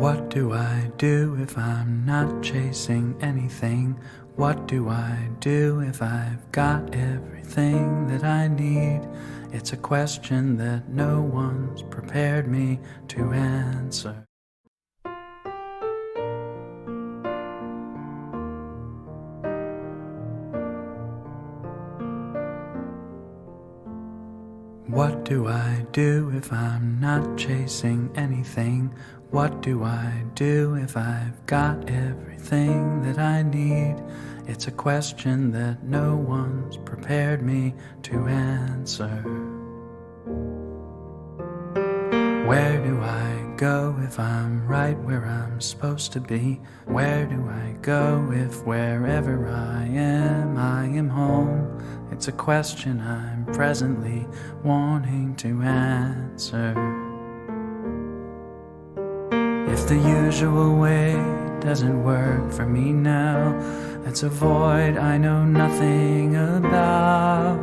What do I do if I'm not chasing anything? What do I do if I've got everything that I need? It's a question that no one's prepared me to answer. What do I do if I'm not chasing anything? What do I do if I've got everything that I need? It's a question that no one's prepared me to answer. Where do I go if I'm right where I'm supposed to be? Where do I go if wherever I am home? It's a question I'm presently wanting to answer. If the usual way doesn't work for me now, that's a void I know nothing about.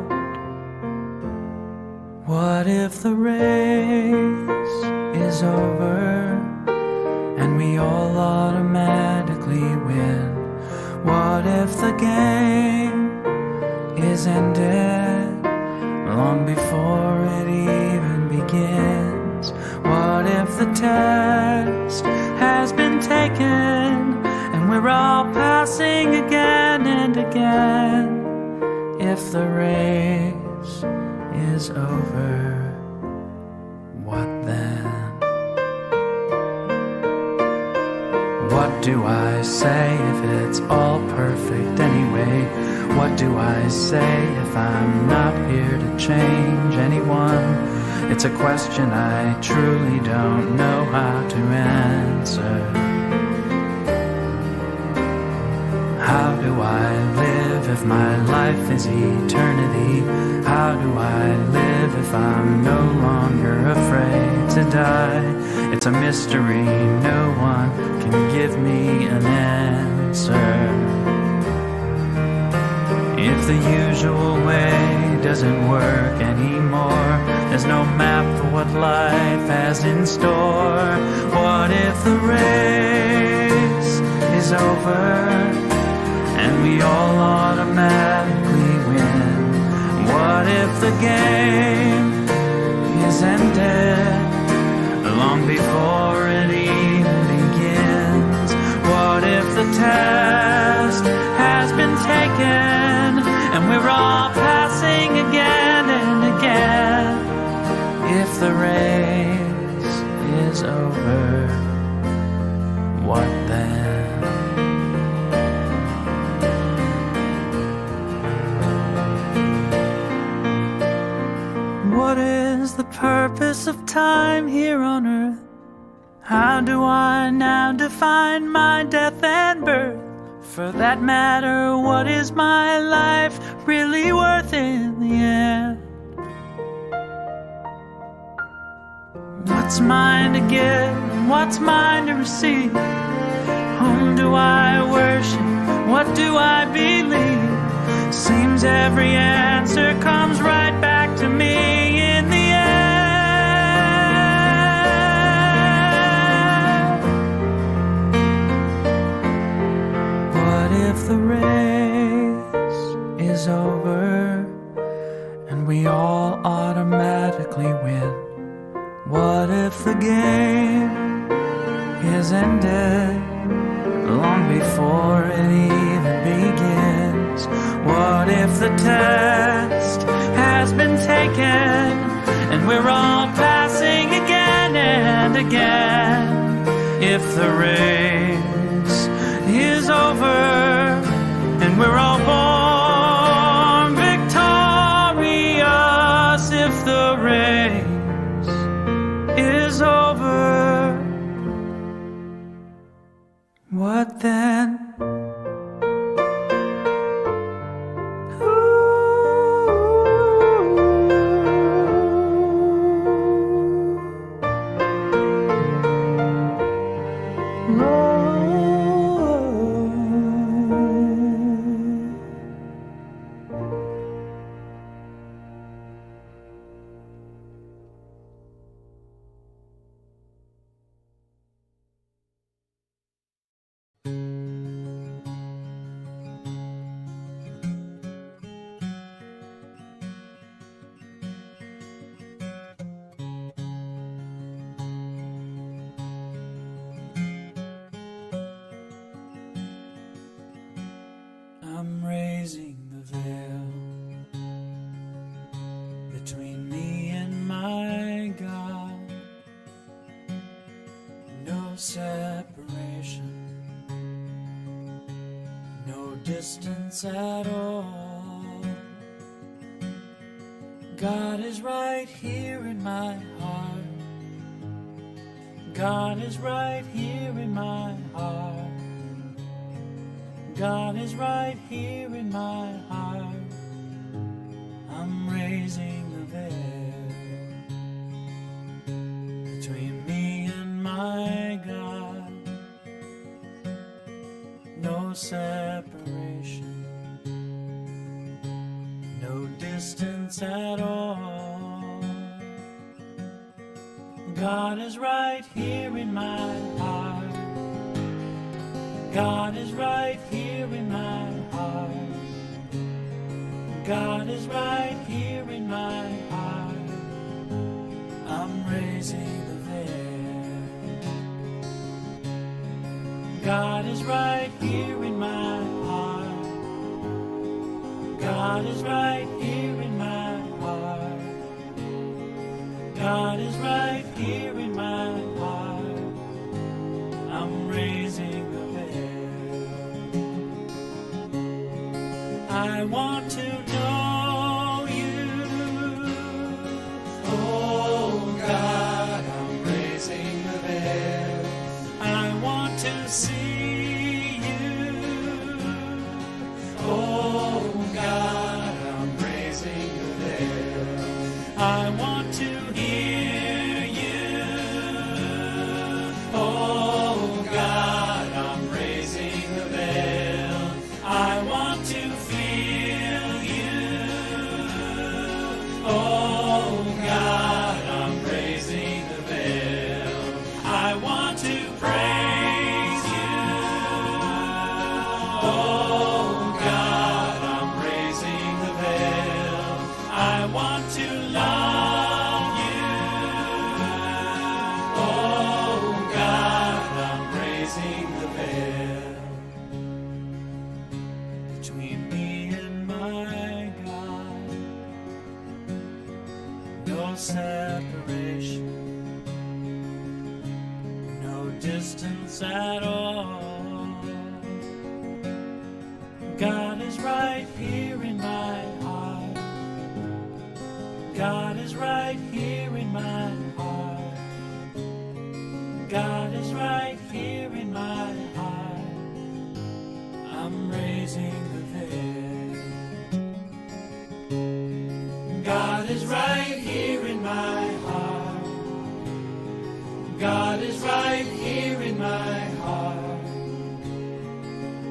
What if the race is over and we all automatically win? What if the game is ended long before it even begins? What if the test has been taken and we're all passing again and again? If the race is over, what then? What do I say if it's all perfect anyway? What do I say if I'm not here to change anyone? It's a question I truly don't know how to answer. How do I live if my life is eternity? How do I live if I'm no longer afraid to die? It's a mystery, no one can give me an answer. If the usual way doesn't work anymore, there's no map for what life has in store. What if the race is over and we all automatically win? What if the game is ended long before it even begins? What if the test has been taken and we're all passing again and again? If the race is over, what then? What is the purpose of time here on earth? How do I now define my death and birth? For that matter, what is my life really worth in the end? What's mine to give and what's mine to receive? Whom do I worship? What do I believe? Seems every answer comes right back to me in the end. What if the race is over and we all automatically win? What if the game is ended long before it even begins? What if the test has been taken and we're all passing again and again? If the race is over and we're all born victorious, if the race is over, what then? raising the veil between me and my God. No separation, no distance at all. God is right here in my heart. God is right here in my heart. God is right here in my heart. I'm raising the veil between me and my God. No separation, no distance at all. God is right here in my heart. God is right here in my heart. God is right here in my heart. I'm raising the veil. God is right here in my heart. God is right here in my heart. God is right here in my heart. I'm raising the veil. I want to know you. Oh God, I'm raising the veil. I want to see you. Oh God, I'm raising the veil. I want to hear you. Oh God, I'm raising the veil. I want to feel you. Oh God, I'm raising the veil. I want to praise you. Oh God, I'm raising the veil. I want to love you. Oh God, I'm raising the veil between me and my God. No separation, no distance at all. God is right here in my heart. God is right here in my heart. God is right here in my heart. I'm raising the veil. God is right here in my heart. God is right here in my heart.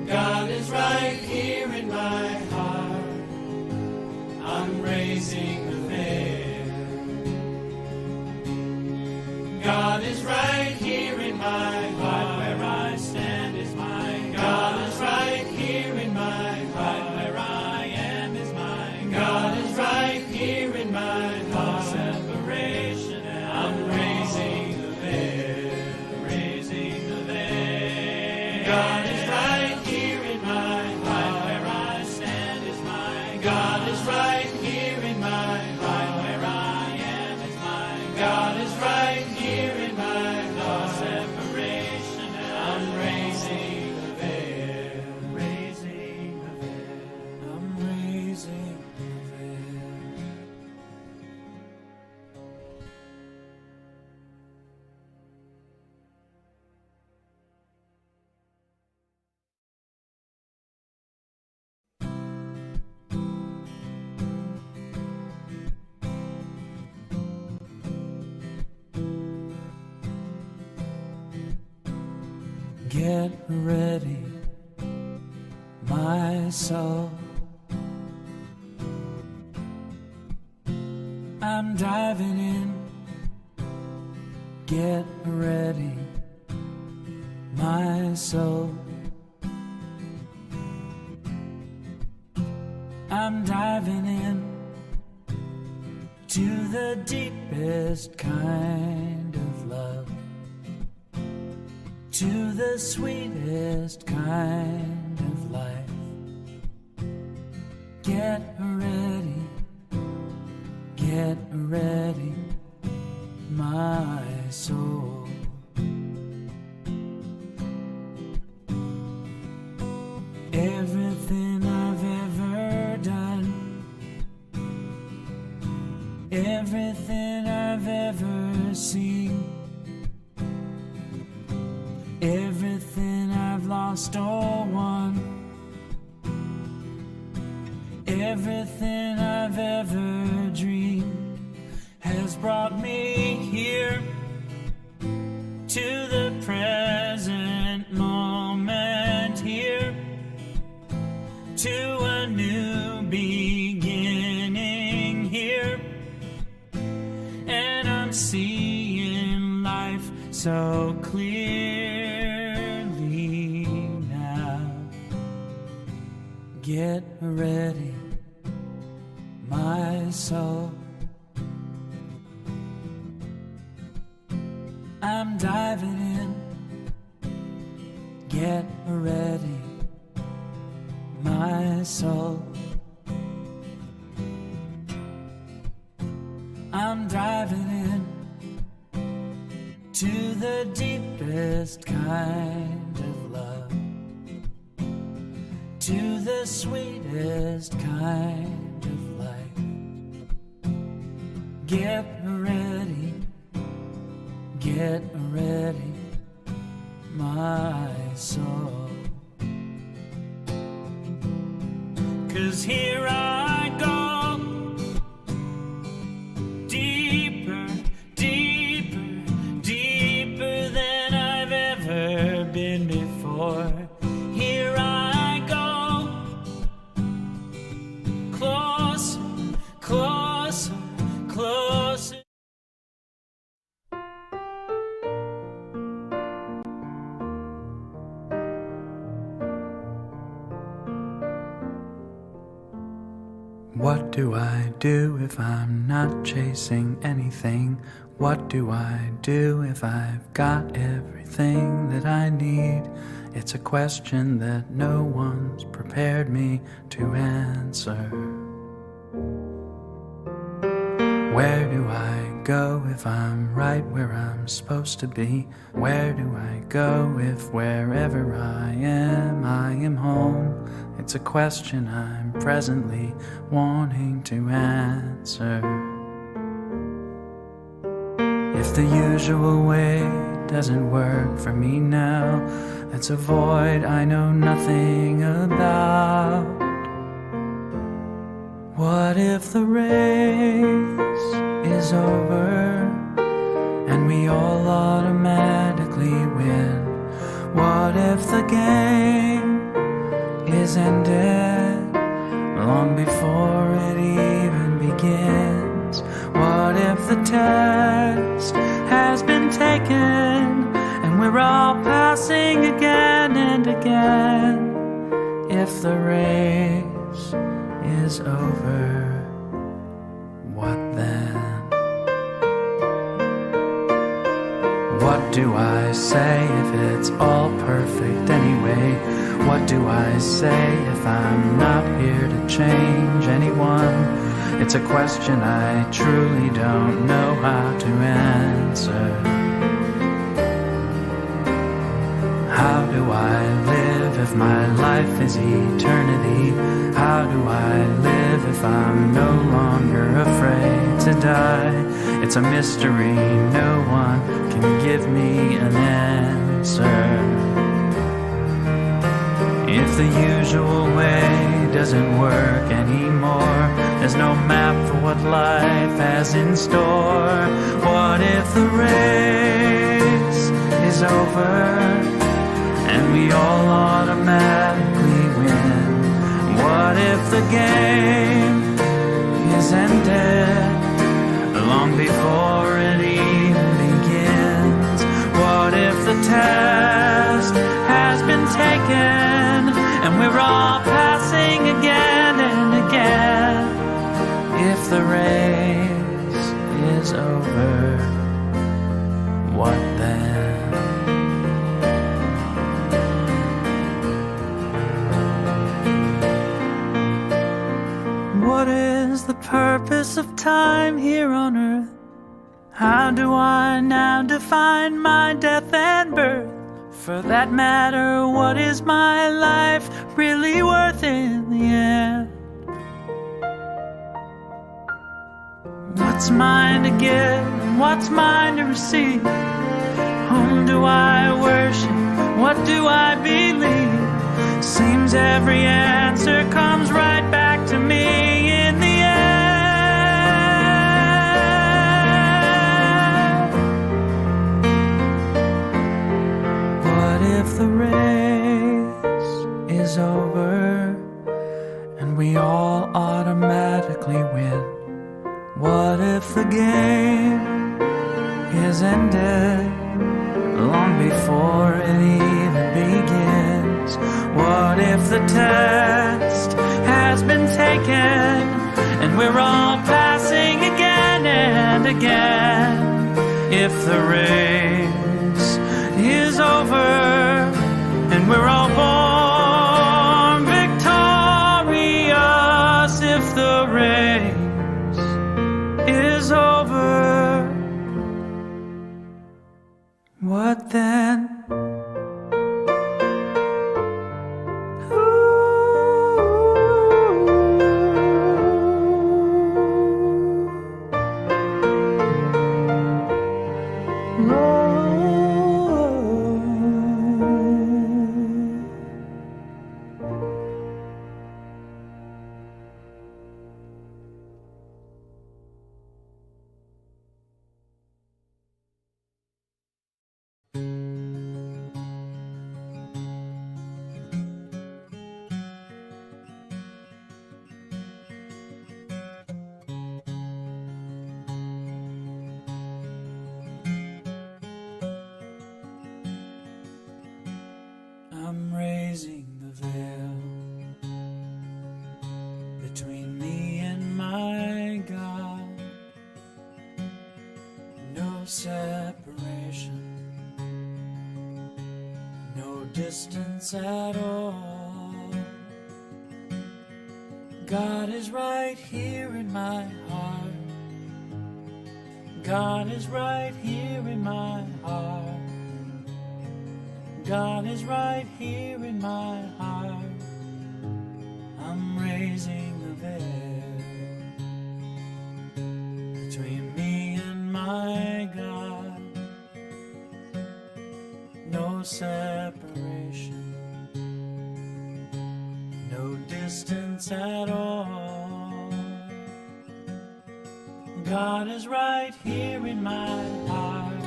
God is right here in my heart. I'm raising the veil. God is right here in my heart. Where I stand is mine. God is right here in my heart. Where I am is mine. God is right here in my heart. Separation. I'm raising the veil. Raising the veil. God is right here in my heart. Where I stand is mine. God is right here in my heart. Where I am is mine. God is right here in my heart. Separation. I'm raising the veil. Raising the veil. I'm raising the veil. Get ready, my soul. I'm diving in. Get ready, my soul. I'm diving in to the deepest kind of love, to the sweetest kind of life. Get ready, get ready, my soul. Everything I've ever done, everything I've ever seen, everything I've lost or won, everything I've ever dreamed has brought me here to the present moment, here to a new beginning, here, and I'm seeing life so clearly now. Get ready, my soul. I'm diving in. Get ready, my soul. I'm driving in to the deepest kind of love, to the sweetest kind of life. Get ready, get ready, my soul. 'Cause here I go, deeper, deeper, deeper than I've ever been before. Here I go, closer, closer, closer. What do I do if I'm not chasing anything? What do I do if I've got everything that I need? It's a question that no one's prepared me to answer. Where do I go if I'm right where I'm supposed to be? Where do I go if wherever I am home? It's a question I'm presently wanting to answer. If the usual way doesn't work for me now, it's a void I know nothing about. What if the race is over and we all automatically win? What if the game is ended long before it even begins? What if the test has been taken and we're all passing again and again? If the race is over, what then? What do I say if it's all perfect anyway? What do I say if I'm not here to change anyone? It's a question I truly don't know how to answer. How do I live if my life is eternity? How do I live if I'm no longer afraid to die? It's a mystery, no one can give me an answer. If the usual way doesn't work anymore, there's no map for what life has in store. What if the race is over and we all automatically win? What if the game is ended long before it even begins? What if the test has been taken and we're all passing again and again? If the race is over, what then? is the purpose of time here on earth? How do I now define my death and birth? For that matter, what is my life really worth in the end? What's mine to give and what's mine to receive? Whom do I worship? What do I believe? Seems every answer comes right back to me in the end. What if the race is over and we all automatically win? What if the game is ended long before it even begins? What if the test has been taken and we're all passing again and again? If the race is over and we're all born victorious, if the race is over, what then? I'm raising the veil between me and my God. No separation, no distance at all. God is right here in my heart. God is right here in my heart. God is right here in my heart. I'm raising the veil between me and my God. No separation, no distance at all. God is right here in my heart.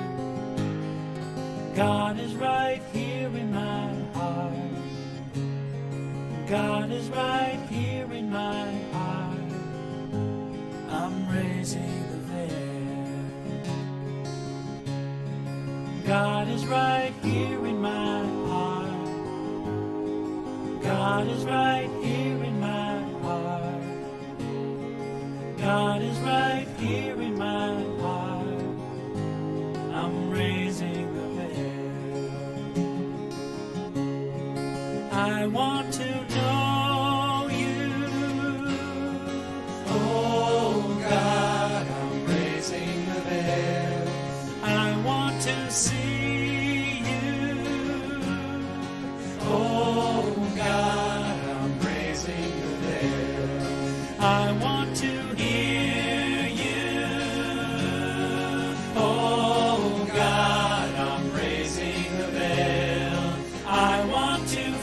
God is right here in my heart. God is right here in my heart. I'm raising the veil. God is right here in my heart. God is right here in my heart. God is right here in my heart. I'm raising the I want to know you. Oh God, I'm raising the veil. I want to see you. Oh God, I'm raising the veil. I want to hear you. Oh God, I'm raising the veil. I want to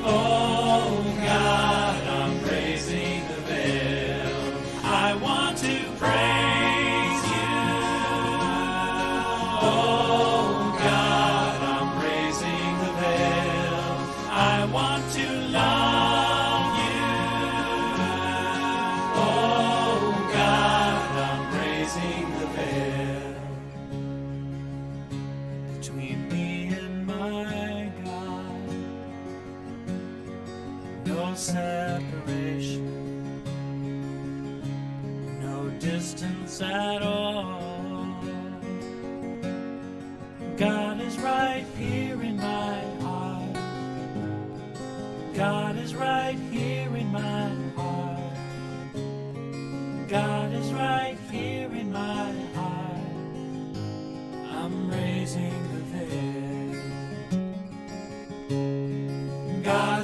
oh God, I'm raising the veil. I want to praise you. Oh God, I'm raising the veil. I want to love you. Oh God, I'm raising the veil between me and my God. No separation, no distance at all. God is right here in my heart. God is right here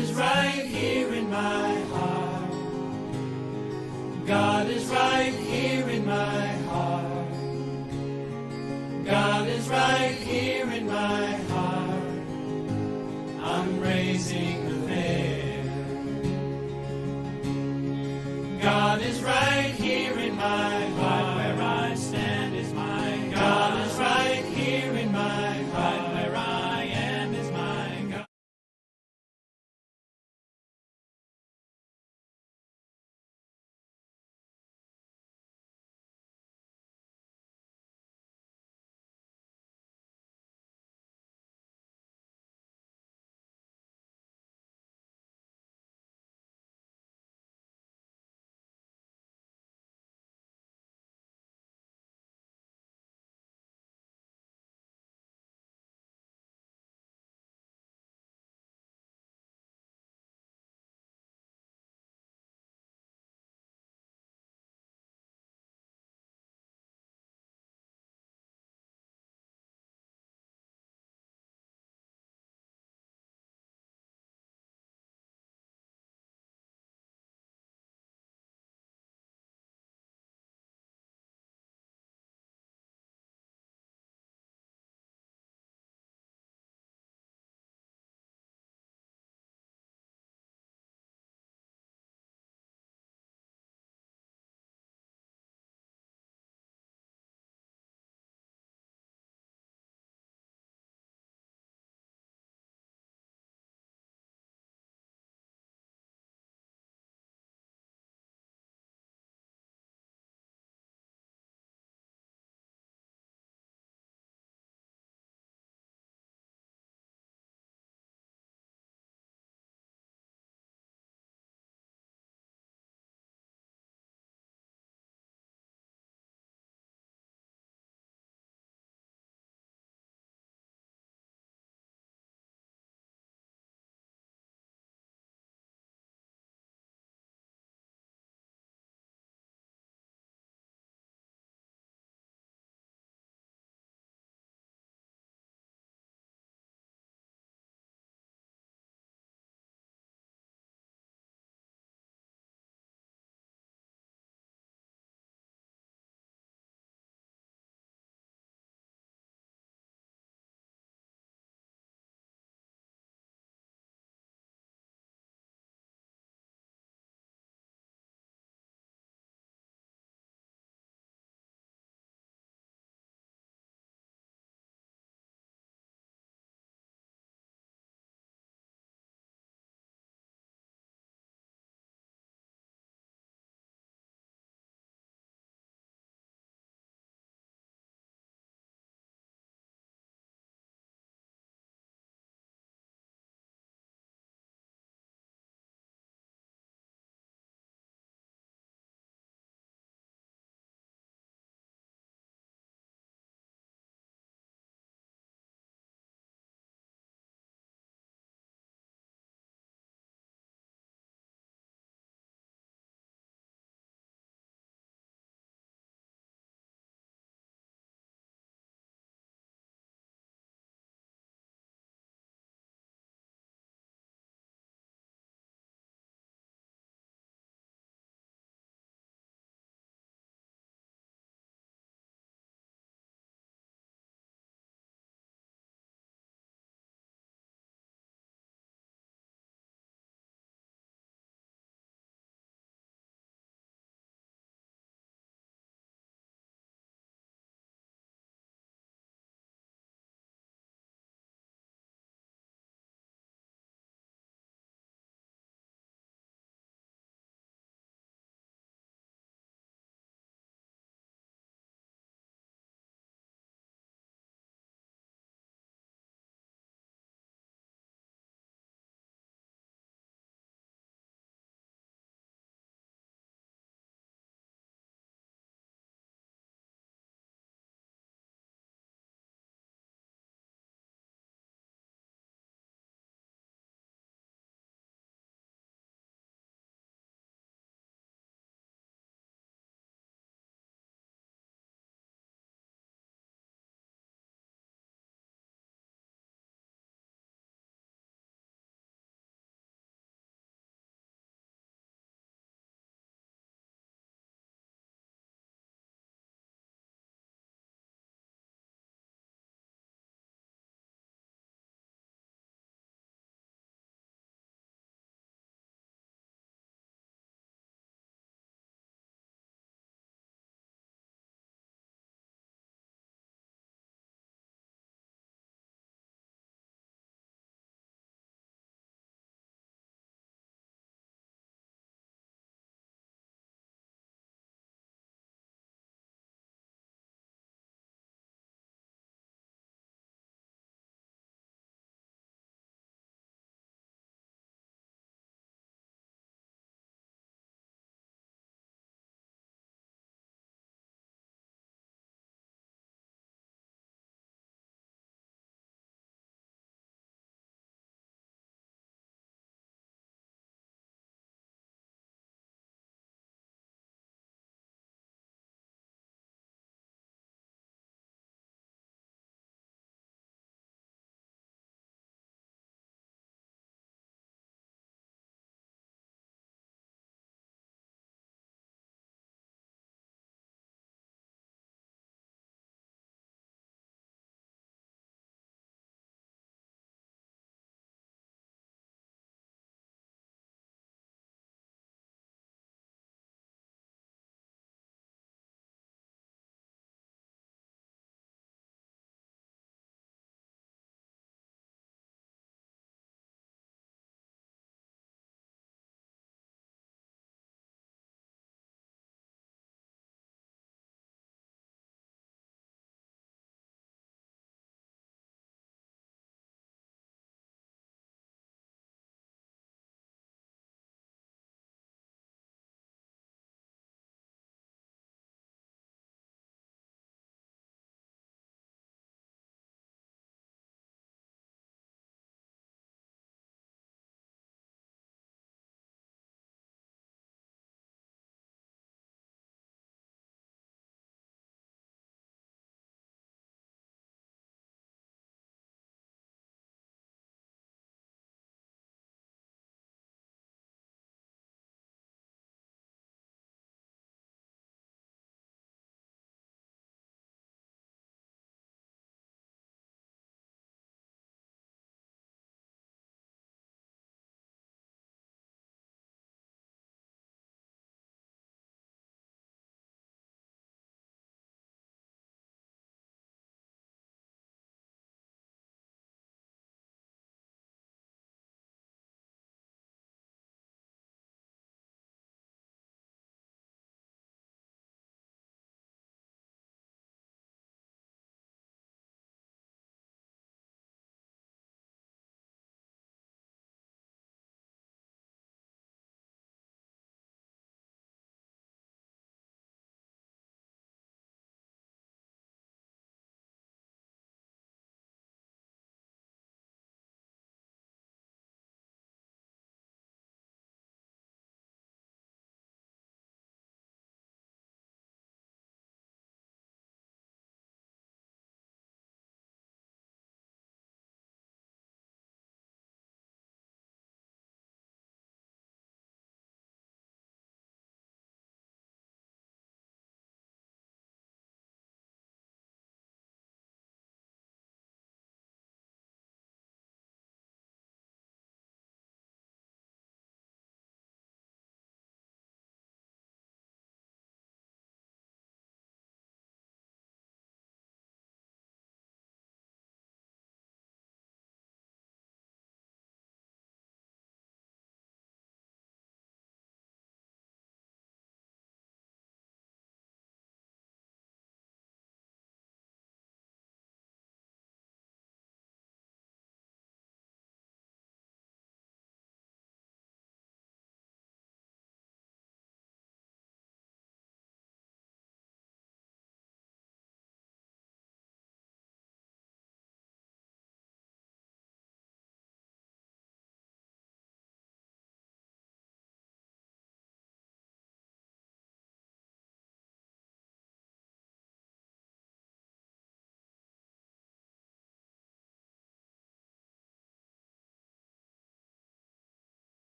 is right here in my heart. God is right here in my heart. God is right here in my heart. I'm raising the veil. God is right here in my heart. Where I stand is my God. God is right here in my heart. Where I am is my God.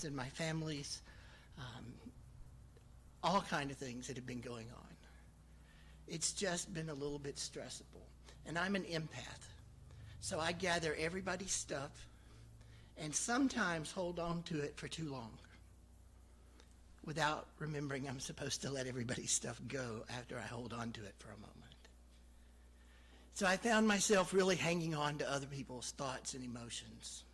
and my family's, all kind of things that have been going on. It's just been a little bit stressful. And I'm an empath. So I gather everybody's stuff and sometimes hold on to it for too long without remembering I'm supposed to let everybody's stuff go after I hold on to it for a moment. So I found myself really hanging on to other people's thoughts and emotions.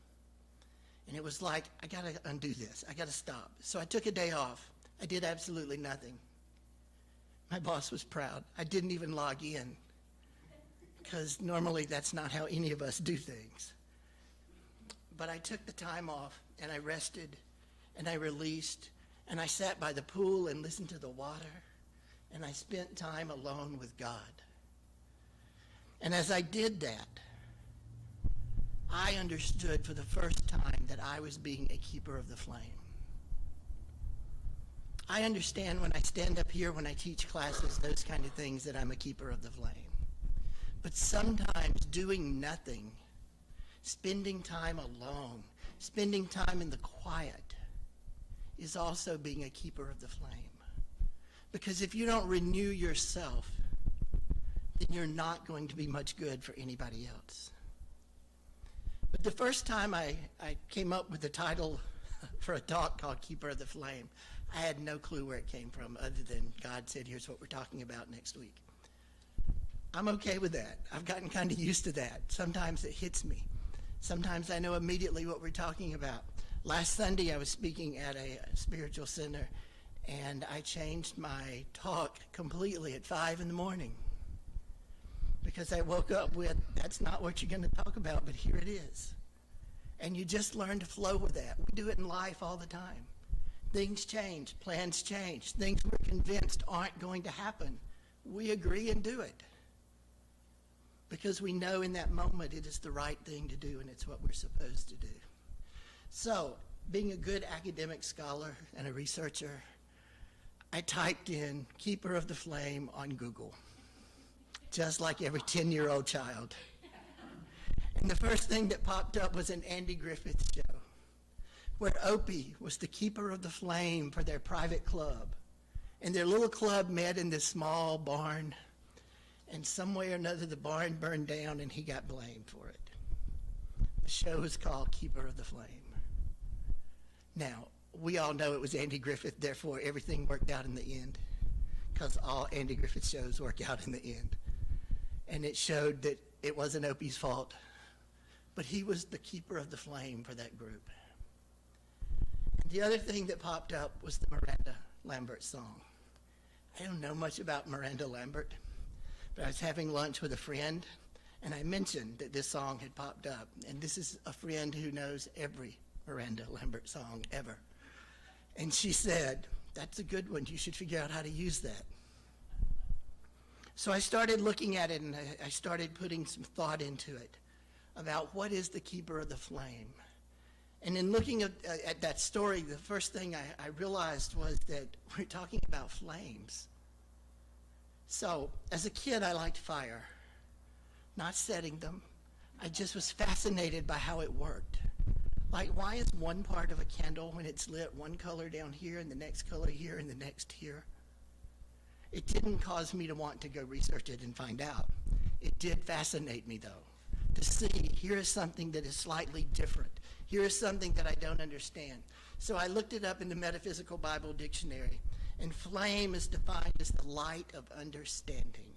And it was like, I got to undo this. I got to stop. So I took a day off. I did absolutely nothing. My boss was proud. I didn't even log in because normally that's not how any of us do things. But I took the time off and I rested and I released and I sat by the pool and listened to the water and I spent time alone with God. And as I did that, I understood for the first time that I was being a keeper of the flame. I understand when I stand up here, when I teach classes, those kind of things, that I'm a keeper of the flame. But sometimes doing nothing, spending time alone, spending time in the quiet, is also being a keeper of the flame. Because if you don't renew yourself, then you're not going to be much good for anybody else. But the first time I came up with the title for a talk called Keeper of the Flame, I had no clue where it came from other than God said, here's what we're talking about next week. I'm okay with that. I've gotten kind of used to that. Sometimes it hits me. Sometimes I know immediately what we're talking about. Last Sunday I was speaking at a spiritual center and I changed my talk completely at 5 in the morning because I woke up with, that's not what you're going to talk about, but here it is. And you just learn to flow with that. We do it in life all the time. Things change, plans change, things we're convinced aren't going to happen. We agree and do it because we know in that moment it is the right thing to do and it's what we're supposed to do. So, being a good academic scholar and a researcher, I typed in Keeper of the Flame on Google, just like every 10-year-old child. And the first thing that popped up was an Andy Griffith show, where Opie was the keeper of the flame for their private club. And their little club met in this small barn, and some way or another the barn burned down and he got blamed for it. The show is called Keeper of the Flame. Now, we all know it was Andy Griffith, therefore everything worked out in the end, because all Andy Griffith shows work out in the end. And it showed that it wasn't Opie's fault, but he was the keeper of the flame for that group. And the other thing that popped up was the Miranda Lambert song. I don't know much about Miranda Lambert, but I was having lunch with a friend, and I mentioned that this song had popped up. And this is a friend who knows every Miranda Lambert song ever. And she said, that's a good one. You should figure out how to use that. So I started looking at it, and I started putting some thought into it about what is the keeper of the flame. And in looking at that story, the first thing I realized was that we're talking about flames. So as a kid, I liked fire, not setting them. I just was fascinated by how it worked. Like, why is one part of a candle, when it's lit, one color down here and the next color here and the next here? It didn't cause me to want to go research it and find out. It did fascinate me, though, to see here is something that is slightly different. Here is something that I don't understand. So I looked it up in the Metaphysical Bible Dictionary, and flame is defined as the light of understanding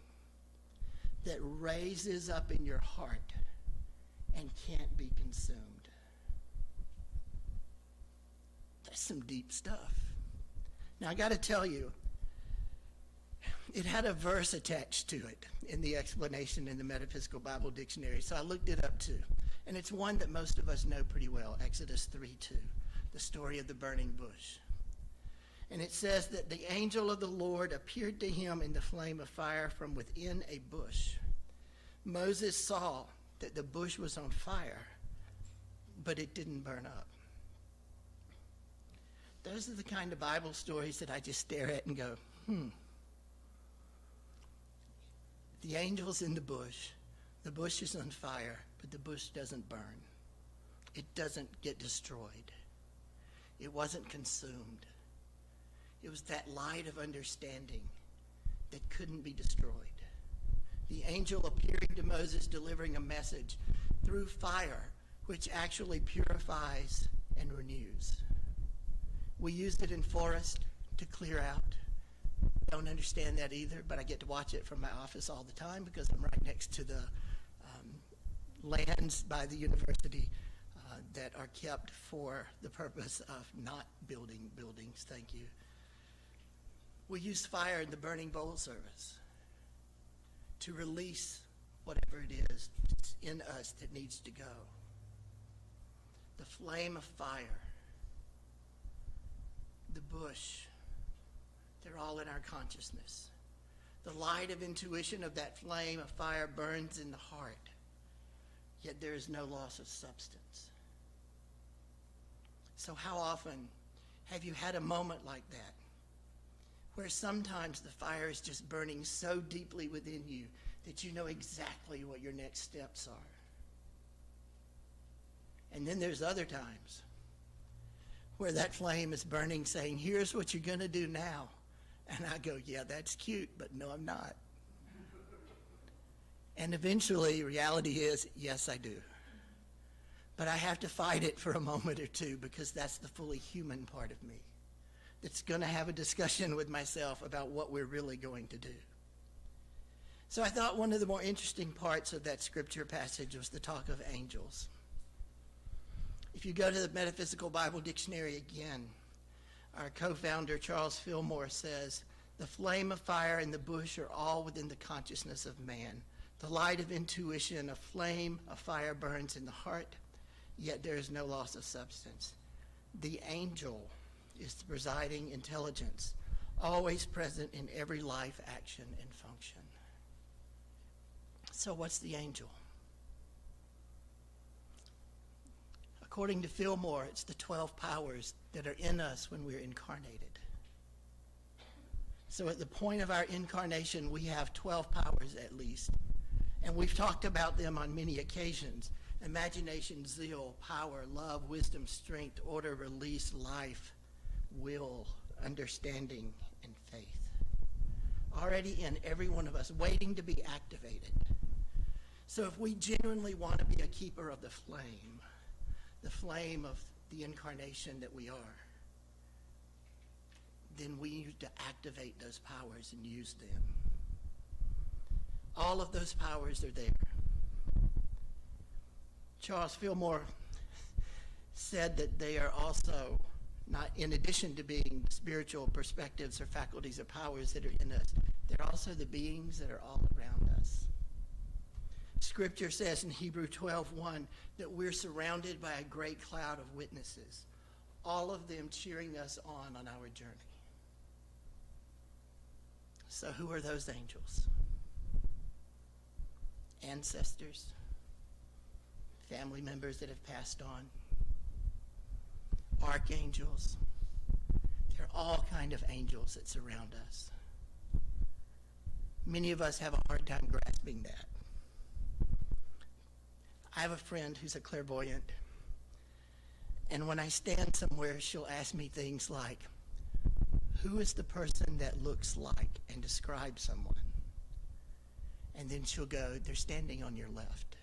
that raises up in your heart and can't be consumed. That's some deep stuff. Now I got to tell you, it had a verse attached to it in the explanation in the Metaphysical Bible Dictionary, so I looked it up too. And it's one that most of us know pretty well, Exodus 3:2, the story of the burning bush. And it says that the angel of the Lord appeared to him in the flame of fire from within a bush. Moses saw that the bush was on fire, but it didn't burn up. Those are the kind of Bible stories that I just stare at and go, The angel's in the bush is on fire, but the bush doesn't burn. It doesn't get destroyed. It wasn't consumed. It was that light of understanding that couldn't be destroyed. The angel appearing to Moses, delivering a message through fire, which actually purifies and renews. We used it in forest to clear out. Don't understand that either, but I get to watch it from my office all the time because I'm right next to the lands by the university that are kept for the purpose of not building buildings. Thank you. We use fire in the burning bowl service to release whatever it is in us that needs to go. The flame of fire, the bush, they're all in our consciousness. The light of intuition of that flame of fire burns in the heart, yet there is no loss of substance. So how often have you had a moment like that, where sometimes the fire is just burning so deeply within you that you know exactly what your next steps are? And then there's other times where that flame is burning, saying, here's what you're going to do now. And I go, yeah, that's cute, but no, I'm not. And eventually, reality is, yes, I do. But I have to fight it for a moment or two because that's the fully human part of me that's going to have a discussion with myself about what we're really going to do. So I thought one of the more interesting parts of that scripture passage was the talk of angels. If you go to the Metaphysical Bible Dictionary again, our co-founder Charles Fillmore says, the flame of fire and the bush are all within the consciousness of man. The light of intuition, a flame of fire burns in the heart, yet there is no loss of substance. The angel is the presiding intelligence, always present in every life, action, and function. So what's the angel? According to Fillmore, it's the 12 powers that are in us when we're incarnated. So at the point of our incarnation, we have 12 powers at least. And we've talked about them on many occasions. Imagination, zeal, power, love, wisdom, strength, order, release, life, will, understanding, and faith. Already in every one of us, waiting to be activated. So if we genuinely want to be a keeper of the flame of the incarnation that we are, then we need to activate those powers and use them. All of those powers are there. Charles Fillmore said that they are also not, in addition to being spiritual perspectives or faculties or powers that are in us, they're also the beings that are all around us. Scripture says in Hebrew 12:1 that we're surrounded by a great cloud of witnesses, all of them cheering us on our journey. So who are those angels? Ancestors, family members that have passed on, archangels. There are all kinds of angels that surround us. Many of us have a hard time grasping that. I have a friend who's a clairvoyant, and when I stand somewhere, she'll ask me things like, who is the person that looks like, and describe someone? And then she'll go, they're standing on your left.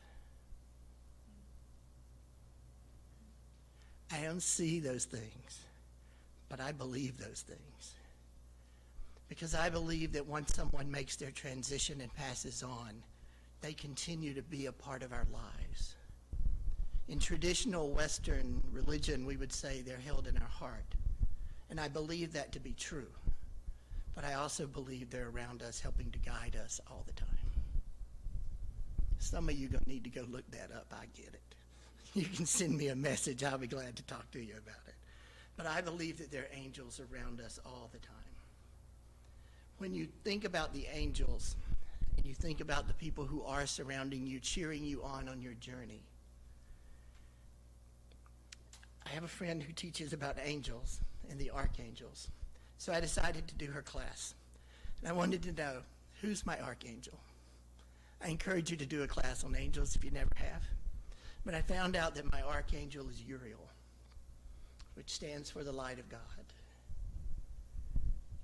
I don't see those things, but I believe those things. Because I believe that once someone makes their transition and passes on, they continue to be a part of our lives. In traditional Western religion, we would say they're held in our heart. And I believe that to be true. But I also believe they're around us, helping to guide us all the time. Some of you are going to need to go look that up. I get it. You can send me a message. I'll be glad to talk to you about it. But I believe that there are angels around us all the time. When you think about the angels, and you think about the people who are surrounding you, cheering you on your journey. I have a friend who teaches about angels and the archangels. So I decided to do her class. And I wanted to know, who's my archangel? I encourage you to do a class on angels if you never have. But I found out that my archangel is Uriel. which stands for the light of God.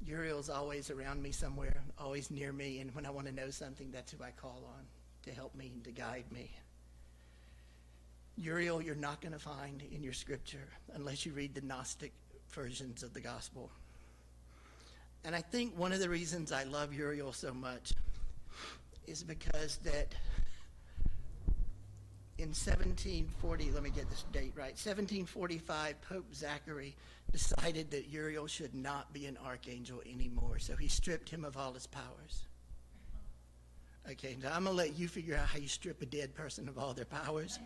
Uriel's always around me somewhere, always near me, and when I want to know something, that's who I call on to help me and to guide me. Uriel, you're not going to find in your scripture unless you read the Gnostic versions of the gospel. And I think one of the reasons I love Uriel so much is because that in 1740, let me get this date right, 1745, Pope Zachary decided that Uriel should not be an archangel anymore, so he stripped him of all his powers. Okay, now I'm going to let you figure out how you strip a dead person of all their powers,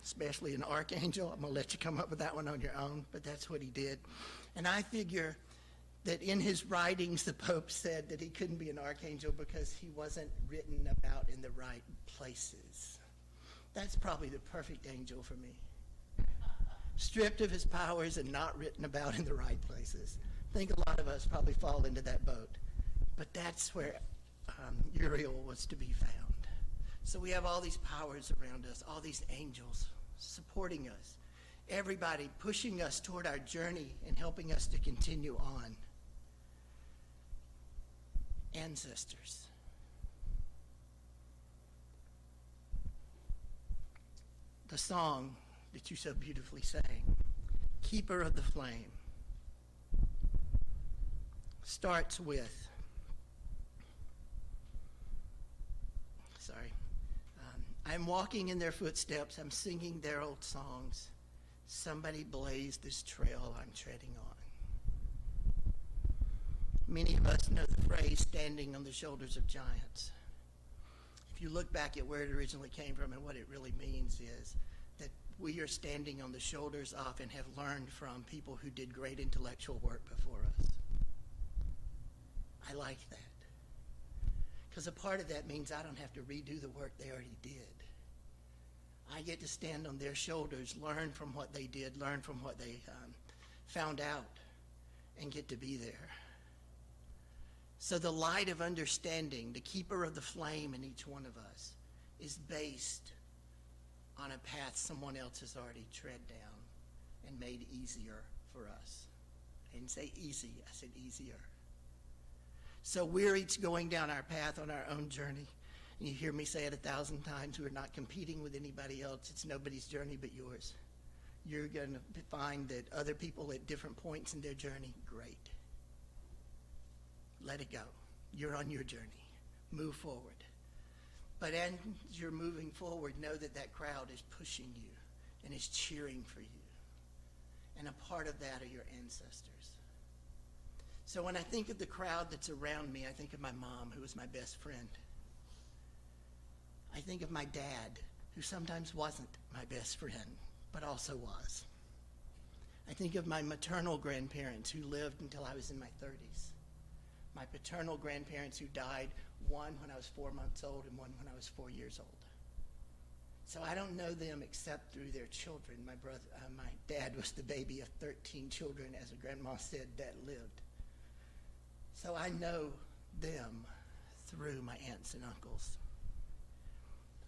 especially an archangel. I'm going to let you come up with that one on your own, but that's what he did. And I figure that in his writings, the Pope said that he couldn't be an archangel because he wasn't written about in the right places. That's probably the perfect angel for me. Stripped of his powers and not written about in the right places. I think a lot of us probably fall into that boat. But that's where Uriel was to be found. So we have all these powers around us, all these angels supporting us, everybody pushing us toward our journey and helping us to continue on. Ancestors. The song that you so beautifully sang, Keeper of the Flame, starts with, I'm walking in their footsteps, I'm singing their old songs. Somebody blazed this trail I'm treading on. Many of us know the phrase, standing on the shoulders of giants. If you look back at where it originally came from and what it really means is that we are standing on the shoulders of and have learned from people who did great intellectual work before us. I like that. Because a part of that means I don't have to redo the work they already did. I get to stand on their shoulders, learn from what they did, learn from what they found out, and get to be there. So the light of understanding, the keeper of the flame in each one of us, is based on a path someone else has already tread down and made easier for us. I didn't say easy, I said easier. So we're each going down our path on our own journey. And you hear me say it 1,000 times, we're not competing with anybody else. It's nobody's journey but yours. You're going to find that other people at different points in their journey, great. Let it go. You're on your journey. Move forward. But as you're moving forward, know that that crowd is pushing you and is cheering for you. And a part of that are your ancestors. So when I think of the crowd that's around me, I think of my mom, who was my best friend. I think of my dad, who sometimes wasn't my best friend, but also was. I think of my maternal grandparents who lived until I was in my 30s. My paternal grandparents who died, one when I was 4 months old and one when I was 4 years old. So I don't know them except through their children. My dad was the baby of 13 children, as a grandma said, that lived. So I know them through my aunts and uncles.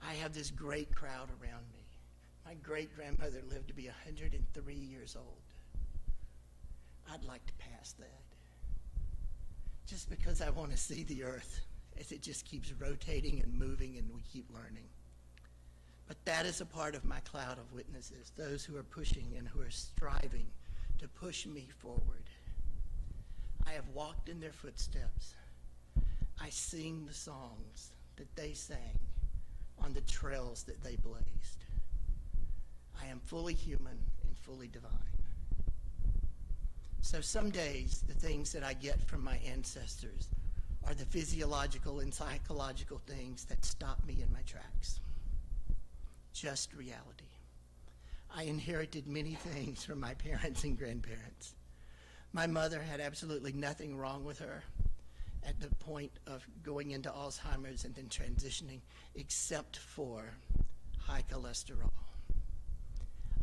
I have this great crowd around me. My great-grandmother lived to be 103 years old. I'd like to pass that. Just because I want to see the earth as it just keeps rotating and moving and we keep learning. But that is a part of my cloud of witnesses, those who are pushing and who are striving to push me forward. I have walked in their footsteps. I sing the songs that they sang on the trails that they blazed. I am fully human and fully divine. So some days, the things that I get from my ancestors are the physiological and psychological things that stop me in my tracks. Just reality. I inherited many things from my parents and grandparents. My mother had absolutely nothing wrong with her at the point of going into Alzheimer's and then transitioning, except for high cholesterol.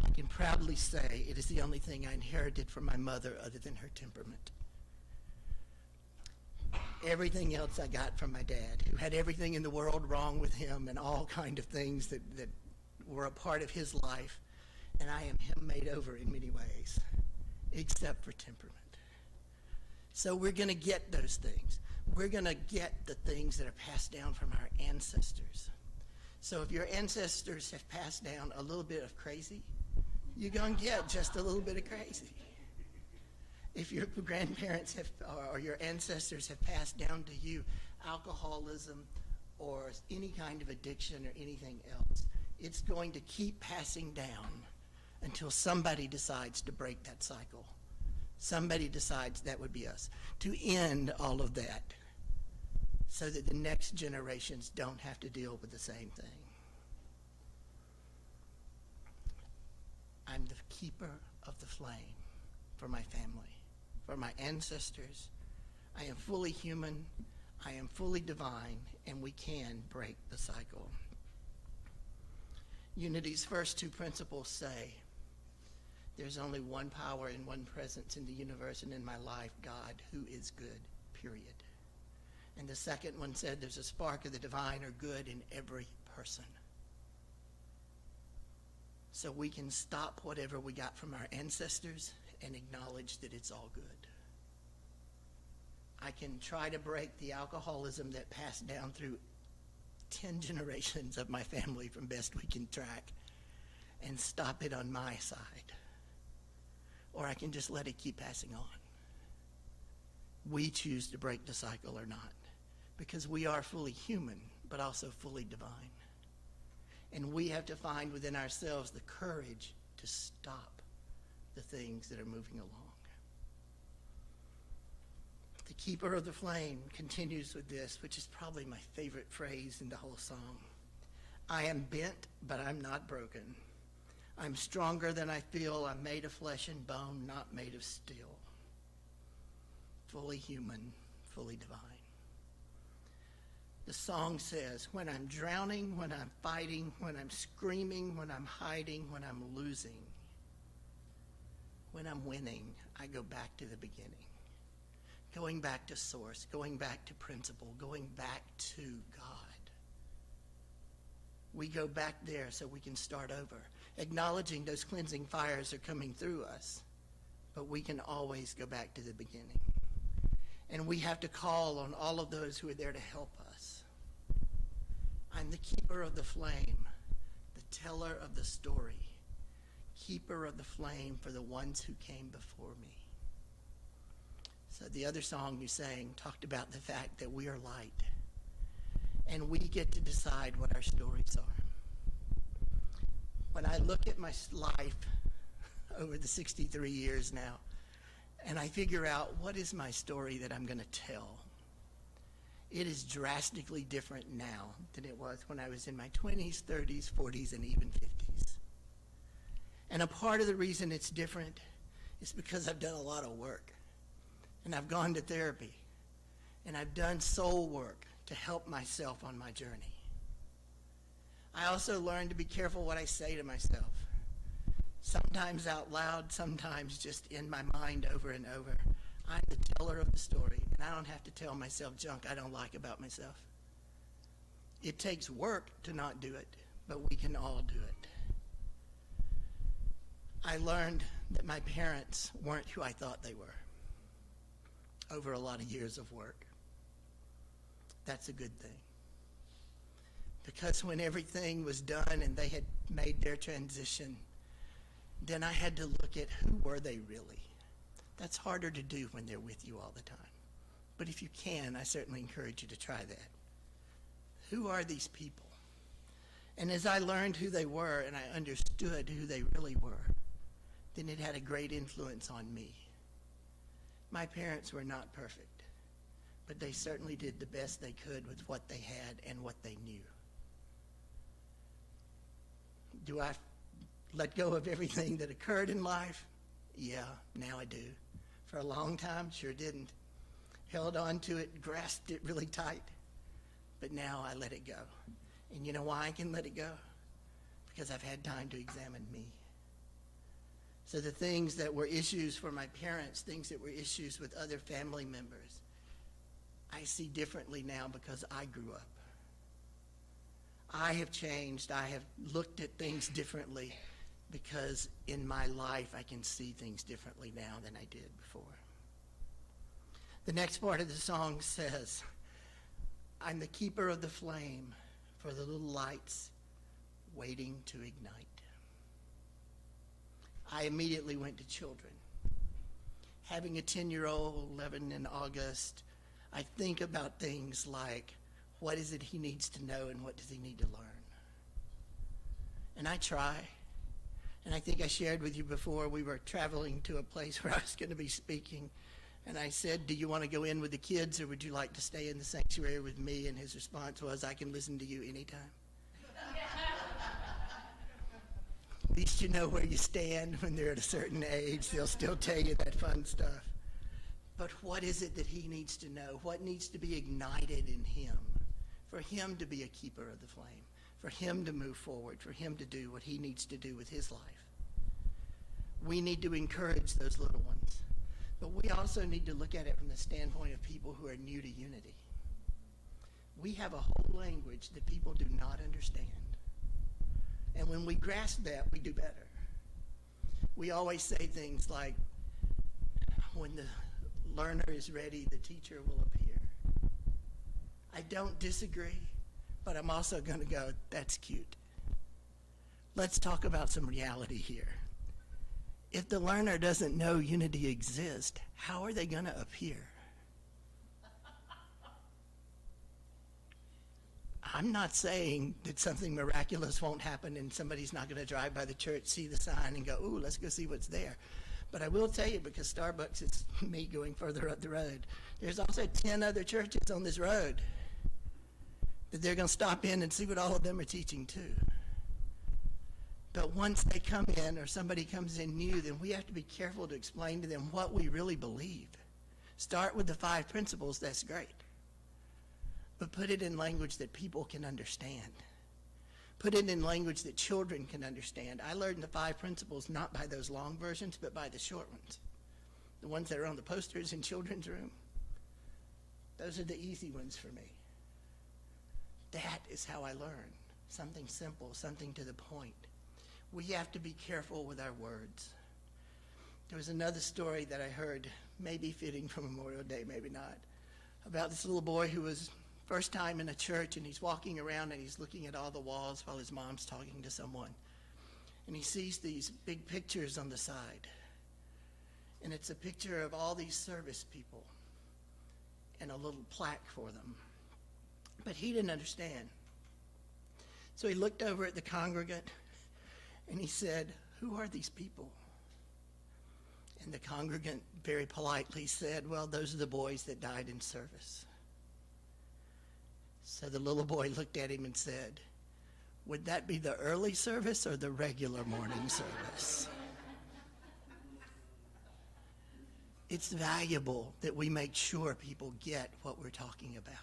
I can proudly say it is the only thing I inherited from my mother other than her temperament. Everything else I got from my dad, who had everything in the world wrong with him and all kind of things that were a part of his life. And I am him made over in many ways, except for temperament. So we're going to get those things. We're going to get the things that are passed down from our ancestors. So if your ancestors have passed down a little bit of crazy, you're going to get just a little bit of crazy. If your grandparents have, or your ancestors have passed down to you alcoholism or any kind of addiction or anything else, it's going to keep passing down until somebody decides to break that cycle. Somebody decides, that would be us, to end all of that so that the next generations don't have to deal with the same thing. I'm the keeper of the flame for my family, for my ancestors. I am fully human, I am fully divine, and we can break the cycle. Unity's first two principles say, there's only one power and one presence in the universe and in my life, God, who is good, period. And the second one said, there's a spark of the divine or good in every person. So we can stop whatever we got from our ancestors and acknowledge that it's all good. I can try to break the alcoholism that passed down through 10 generations of my family from best we can track and stop it on my side. Or I can just let it keep passing on. We choose to break the cycle or not, because we are fully human, but also fully divine. And we have to find within ourselves the courage to stop the things that are moving along. The keeper of the flame continues with this, which is probably my favorite phrase in the whole song. I am bent, but I'm not broken. I'm stronger than I feel. I'm made of flesh and bone, not made of steel. Fully human, fully divine. The song says, when I'm drowning, when I'm fighting, when I'm screaming, when I'm hiding, when I'm losing, when I'm winning, I go back to the beginning. Going back to source, going back to principle, going back to God. We go back there so we can start over, acknowledging those cleansing fires are coming through us, but we can always go back to the beginning. And we have to call on all of those who are there to help us. I'm the keeper of the flame, the teller of the story, keeper of the flame for the ones who came before me. So the other song you sang talked about the fact that we are light, and we get to decide what our stories are. When I look at my life over the 63 years now, and I figure out what is my story that I'm going to tell, it is drastically different now than it was when I was in my 20s, 30s, 40s, and even 50s. And a part of the reason it's different is because I've done a lot of work. And I've gone to therapy. And I've done soul work to help myself on my journey. I also learned to be careful what I say to myself. Sometimes out loud, sometimes just in my mind over and over. I'm the teller of the story, and I don't have to tell myself junk I don't like about myself. It takes work to not do it, but we can all do it. I learned that my parents weren't who I thought they were over a lot of years of work. That's a good thing. Because when everything was done and they had made their transition, then I had to look at who were they really. That's harder to do when they're with you all the time. But if you can, I certainly encourage you to try that. Who are these people? And as I learned who they were and I understood who they really were, then it had a great influence on me. My parents were not perfect, but they certainly did the best they could with what they had and what they knew. Do I let go of everything that occurred in life? Yeah, now I do. For a long time, sure didn't. Held on to it, grasped it really tight, but now I let it go. And you know why I can let it go? Because I've had time to examine me. So the things that were issues for my parents, things that were issues with other family members, I see differently now because I grew up. I have changed. I have looked at things differently because in my life I can see things differently now than I did before. The next part of the song says, I'm the keeper of the flame for the little lights waiting to ignite. I immediately went to children. Having a 10-year-old, 11 in August, I think about things like, what is it he needs to know and what does he need to learn? And I try. And I think I shared with you before, we were traveling to a place where I was going to be speaking. And I said, do you want to go in with the kids or would you like to stay in the sanctuary with me? And his response was, I can listen to you anytime. At least you know where you stand when they're at a certain age. They'll still tell you that fun stuff. But what is it that he needs to know? What needs to be ignited in him for him to be a keeper of the flame, for him to move forward, for him to do what he needs to do with his life? We need to encourage those little ones. But we also need to look at it from the standpoint of people who are new to unity. We have a whole language that people do not understand. And when we grasp that, we do better. We always say things like, when the learner is ready, the teacher will appear. I don't disagree, but I'm also going to go, that's cute. Let's talk about some reality here. If the learner doesn't know unity exists, how are they going to appear? I'm not saying that something miraculous won't happen and somebody's not going to drive by the church, see the sign, and go, ooh, let's go see what's there. But I will tell you, because Starbucks is me going further up the road, there's also 10 other churches on this road that they're going to stop in and see what all of them are teaching too. But once they come in or somebody comes in new, then we have to be careful to explain to them what we really believe. Start with the 5 principles, that's great. But put it in language that people can understand. Put it in language that children can understand. I learned the 5 principles not by those long versions, but by the short ones. The ones that are on the posters in children's room. Those are the easy ones for me. That is how I learn. Something simple, something to the point. We have to be careful with our words. There was another story that I heard, maybe fitting for Memorial Day, maybe not, about this little boy who was first time in a church, and he's walking around and he's looking at all the walls while his mom's talking to someone. And he sees these big pictures on the side. And it's a picture of all these service people and a little plaque for them. But he didn't understand. So he looked over at the congregant and he said, who are these people? And the congregant very politely said, well, those are the boys that died in service. So the little boy looked at him and said, would that be the early service or the regular morning service? It's valuable that we make sure people get what we're talking about.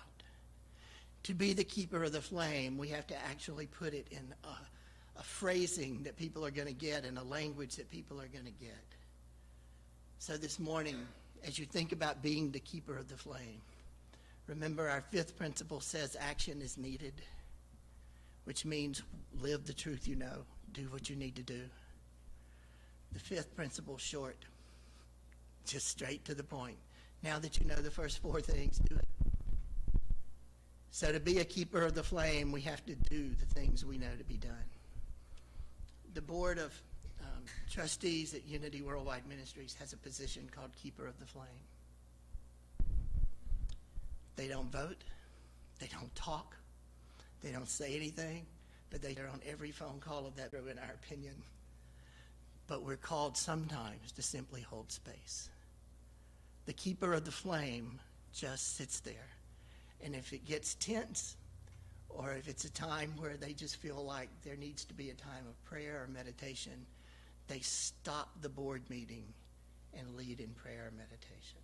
To be the keeper of the flame, we have to actually put it in a phrasing that people are going to get and a language that people are going to get. So this morning, as you think about being the keeper of the flame, remember our 5th principle says action is needed, which means live the truth you know, do what you need to do. The 5th principle, short, just straight to the point. Now that you know the first 4 things, do it. So to be a keeper of the flame, we have to do the things we know to be done. The board of trustees at Unity Worldwide Ministries has a position called Keeper of the Flame. They don't vote, they don't talk, they don't say anything, but they are on every phone call of that, in our opinion. But we're called sometimes to simply hold space. The keeper of the flame just sits there. And if it gets tense, or if it's a time where they just feel like there needs to be a time of prayer or meditation, they stop the board meeting and lead in prayer or meditation.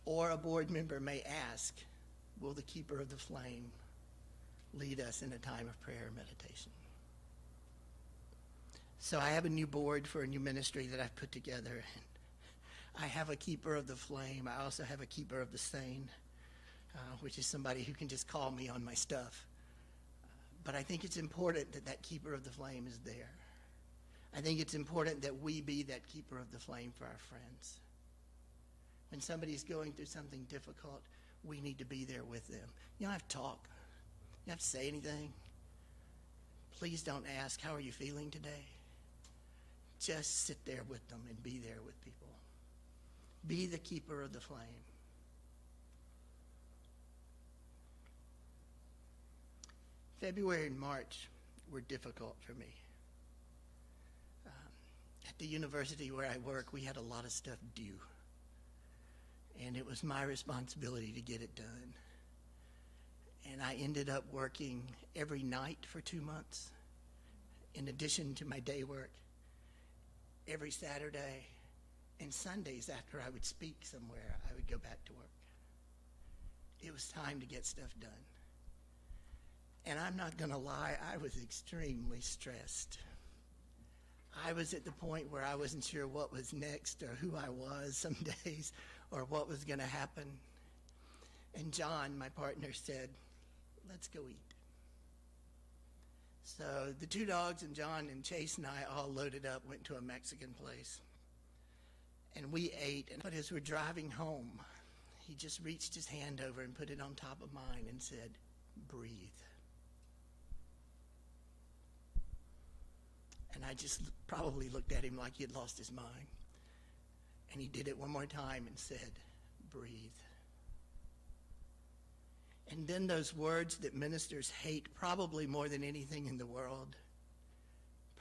Or a board member may ask, will the keeper of the flame lead us in a time of prayer or meditation? So I have a new board for a new ministry that I've put together. And I have a keeper of the flame. I also have a keeper of the sane, which is somebody who can just call me on my stuff. But I think it's important that that keeper of the flame is there. I think it's important that we be that keeper of the flame for our friends. When somebody's going through something difficult, we need to be there with them. You don't have to talk. You don't have to say anything. Please don't ask, how are you feeling today? Just sit there with them and be there with people. Be the keeper of the flame. February and March were difficult for me. At the university where I work, we had a lot of stuff due. And it was my responsibility to get it done. And I ended up working every night for 2 months, in addition to my day work, every Saturday and Sundays after I would speak somewhere, I would go back to work. It was time to get stuff done. And I'm not going to lie, I was extremely stressed. I was at the point where I wasn't sure what was next or who I was some days or what was going to happen. And John, my partner, said, let's go eat. So the two dogs and John and Chase and I all loaded up, went to a Mexican place. And we ate. But as we're driving home, he just reached his hand over and put it on top of mine and said, breathe. And I just probably looked at him like he had lost his mind. And he did it one more time and said, breathe. And then those words that ministers hate probably more than anything in the world,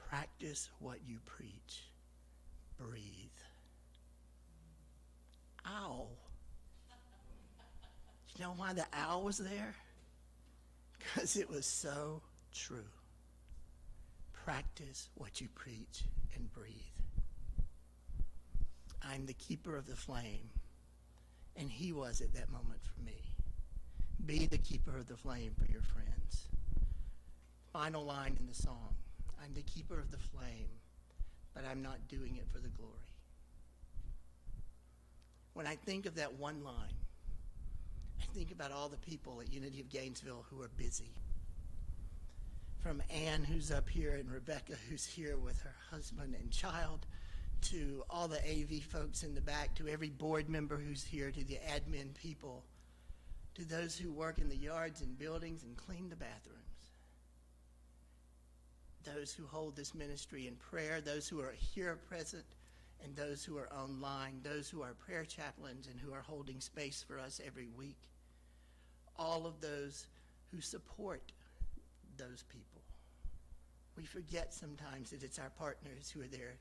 practice what you preach. Breathe. Ow. You know why the ow was there? Because it was so true. Practice what you preach and breathe. I'm the keeper of the flame, and he was at that moment for me. Be the keeper of the flame for your friends. Final line in the song. I'm the keeper of the flame, but I'm not doing it for the glory. When I think of that one line, I think about all the people at Unity of Gainesville who are busy. From Ann, who's up here, and Rebecca, who's here with her husband and child, to all the AV folks in the back, to every board member who's here, to the admin people, to those who work in the yards and buildings and clean the bathrooms, those who hold this ministry in prayer, those who are here present, and those who are online, those who are prayer chaplains and who are holding space for us every week, all of those who support those people. We forget sometimes that it's our partners who are there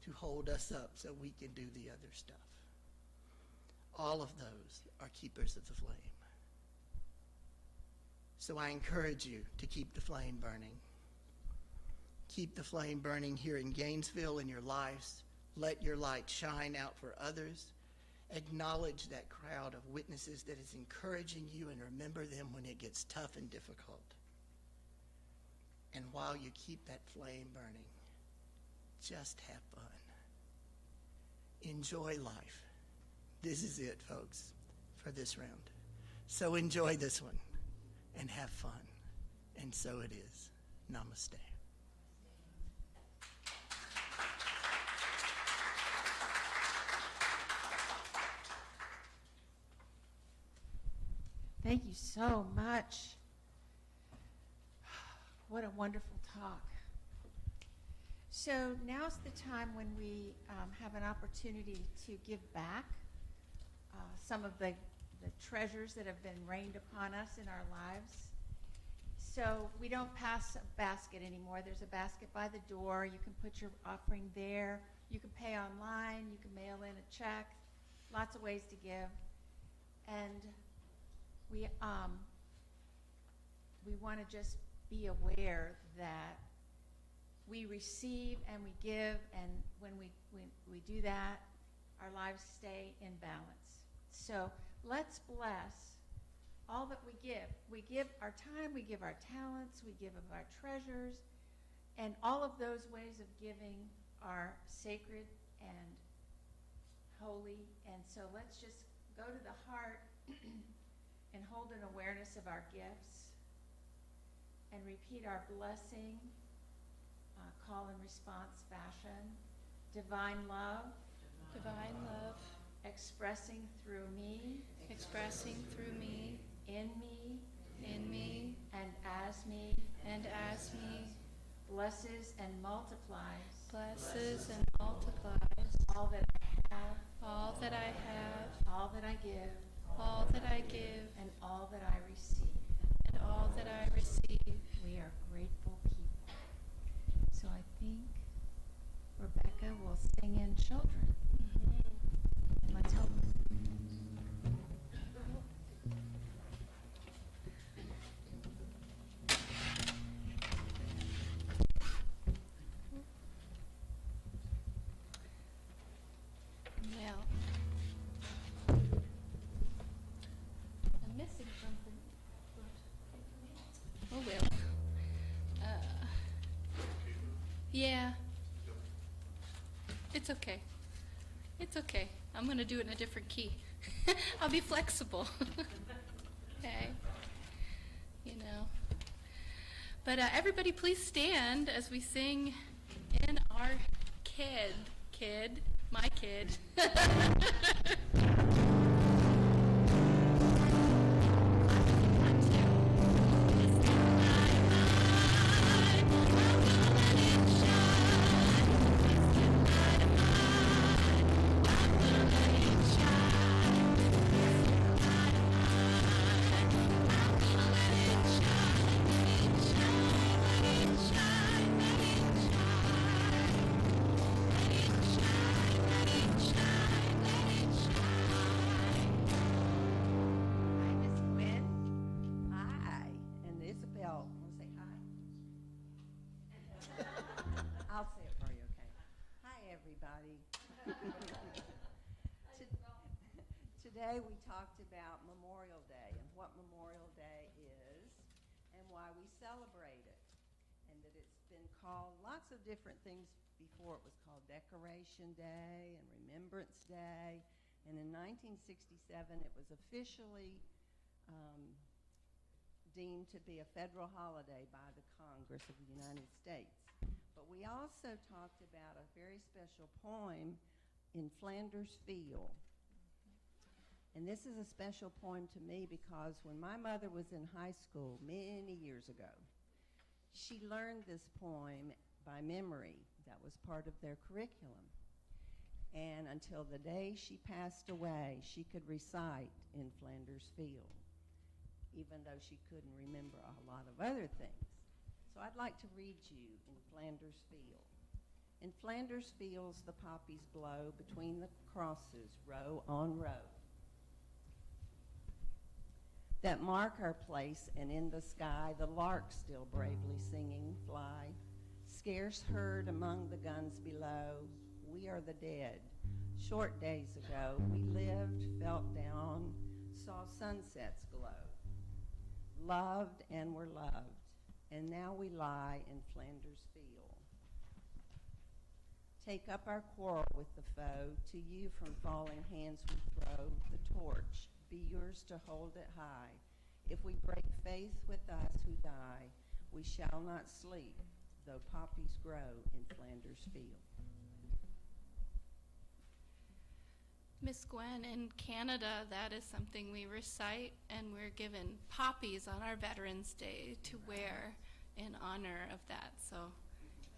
to hold us up so we can do the other stuff. All of those are keepers of the flame. So I encourage you to keep the flame burning. Keep the flame burning here in Gainesville in your lives. Let your light shine out for others. Acknowledge that crowd of witnesses that is encouraging you, and remember them when it gets tough and difficult. And while you keep that flame burning, just have fun. Enjoy life. This is it, folks, for this round. So enjoy this one and have fun. And so it is. Namaste. Thank you so much. What a wonderful talk. So now's the time when we have an opportunity to give back some of the treasures that have been rained upon us in our lives. So we don't pass a basket anymore. There's a basket by the door. You can put your offering there. You can pay online. You can mail in a check. Lots of ways to give. And we want to just be aware that we receive and we give, and when we do that, our lives stay in balance. So let's bless all that we give. We give our time, we give our talents, we give of our treasures, and all of those ways of giving are sacred and holy. And so let's just go to the heart and hold an awareness of our gifts and repeat our blessing, call and response fashion. Divine love, Divine love, expressing through me, expressing through me, in me, in me, and as me, blesses and multiplies blesses and multiplies all that I have, all that I have, all that I give, all that I give, and all that I receive. and all that I receive. We are grateful people. So I think Rebecca will sing in children. And let's hope. Well, I'm missing something. Oh well. Yeah. It's okay. It's okay. I'm going to do it in a different key. I'll be flexible. Okay. You know. But everybody please stand as we sing in our my kid. Hi, Miss Gwen. Hi, and Isabel. Want to say hi? I'll say it for you, okay? Hi, everybody. Today we talked about Memorial Day and what Memorial Day is and why we celebrate it. And that it's been called lots of different things before. It was called Decoration Day and Remembrance Day. And in 1967, it was officially deemed to be a federal holiday by the Congress of the United States. But we also talked about a very special poem in Flanders Field. And this is a special poem to me because when my mother was in high school many years ago, she learned this poem by memory. That was part of their curriculum. And until the day she passed away, she could recite in Flanders Field, even though she couldn't remember a lot of other things. So I'd like to read you in Flanders Field. In Flanders fields the poppies blow between the crosses, row on row, that mark our place, and in the sky the larks still bravely singing fly, scarce heard among the guns below. We are the dead. Short days ago, we lived, felt down, saw sunsets glow, loved and were loved, and now we lie in Flanders Field. Take up our quarrel with the foe, to you from falling hands we throw the torch, be yours to hold it high. If we break faith with us who die, we shall not sleep, though poppies grow in Flanders Field. Miss Gwen, in Canada, that is something we recite, and we're given poppies on our Veterans Day to wear in honor of that. So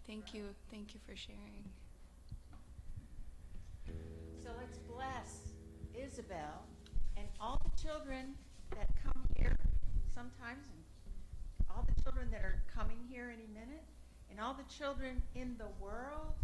thank you for sharing. So let's bless Isabel and all the children that come here sometimes, and all the children that are coming here any minute, and all the children in the world.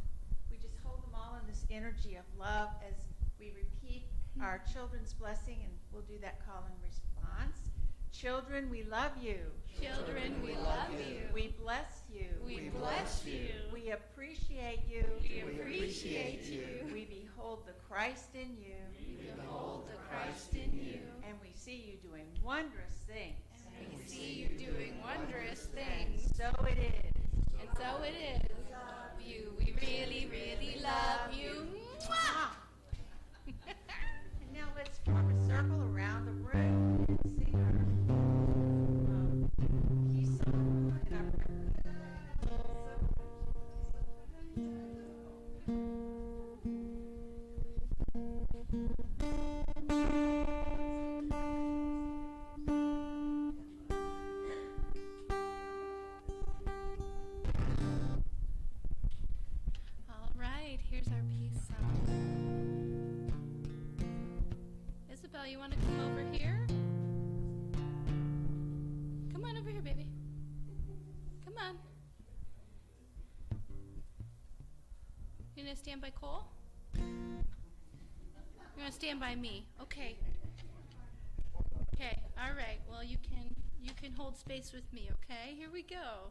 We just hold them all in this energy of love as we repeat our children's blessing, and we'll do that call and response. Children, we love you. Children, we love you. We bless you. We bless you. We appreciate you. We appreciate you. We behold the Christ in you. We behold the Christ in you. And we see you doing wondrous things. And we see you doing wondrous things. So it is. And so it is. You, we really, really love you. Mwah! And now let's form a circle around the room and sing our peace song. And going to stand by Cole? You're going to stand by me. Okay. Okay. All right. Well, you can hold space with me, okay? Here we go.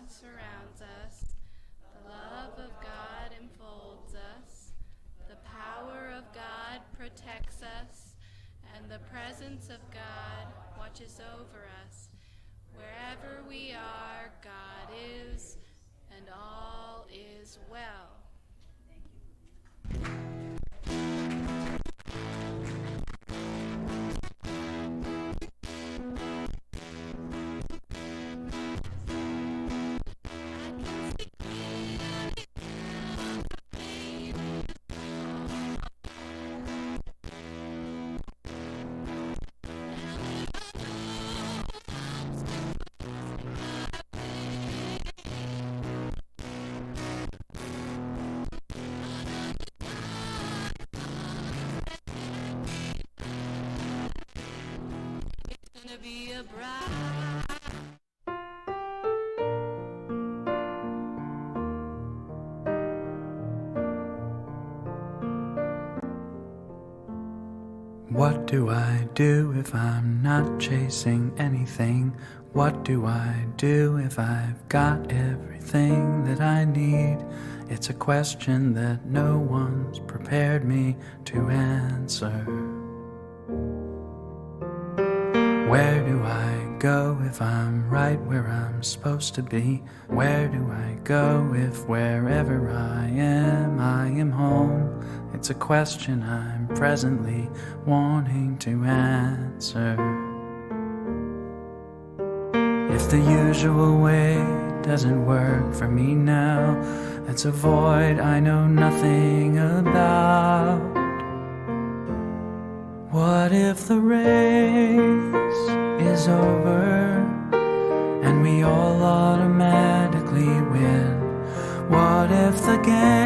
Surrounds us, the love of God enfolds us, the power of God protects us, and the presence of God watches over us. Wherever we are, God is, and all is well. Be a bride. What do I do if I'm not chasing anything? What do I do if I've got everything that I need? It's a question that no one's prepared me to answer. Where do I go if I'm right where I'm supposed to be? Where do I go if wherever I am home? It's a question I'm presently wanting to answer. If the usual way doesn't work for me now, that's a void I know nothing about. What if the race is over and we all automatically win? What if the game